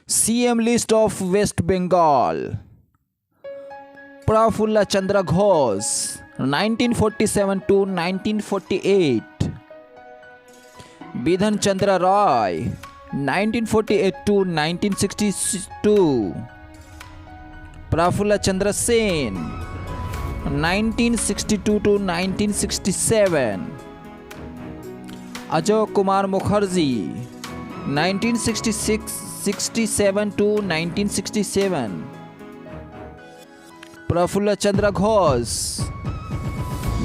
CM list of West Bengal. Prafulla Chandra Ghosh, 1947 to 1948. Bidhan Chandra Roy, 1948 to 1962. Prafulla Chandra Sen, 1962 to 1967. Ajay Kumar Mukherjee, 1967 to 1967. Prafulla Chandra Ghosh,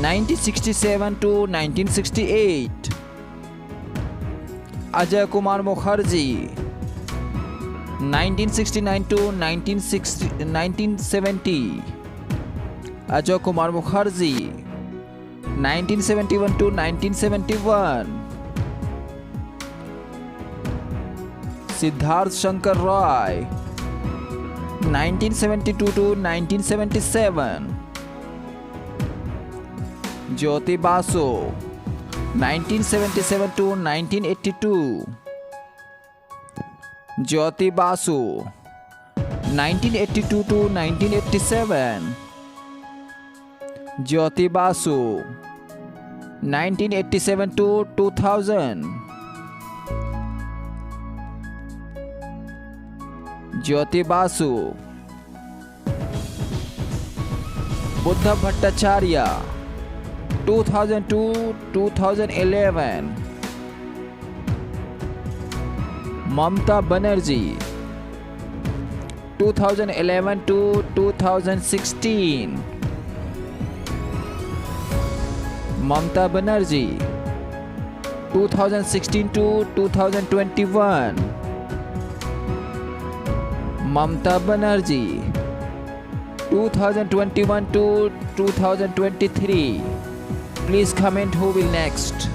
1967 to 1968. Ajay Kumar Mukherjee, 1969 to 1970. Ajay Kumar Mukherjee, 1971 to 1971. Siddharth Shankar Roy, 1972 to 1977. Jyoti Basu, 1977 to 1982. Jyoti Basu, 1982 to 1987. Jyoti Basu, 1987 to 2000. Jyoti Basu. Buddha Bhattacharya, 2002 2011. Mamta Banerjee, 2011 to 2016. Mamta Banerjee, 2016 to 2021. Mamta Banerjee, 2021 to 2023. Please comment who will next.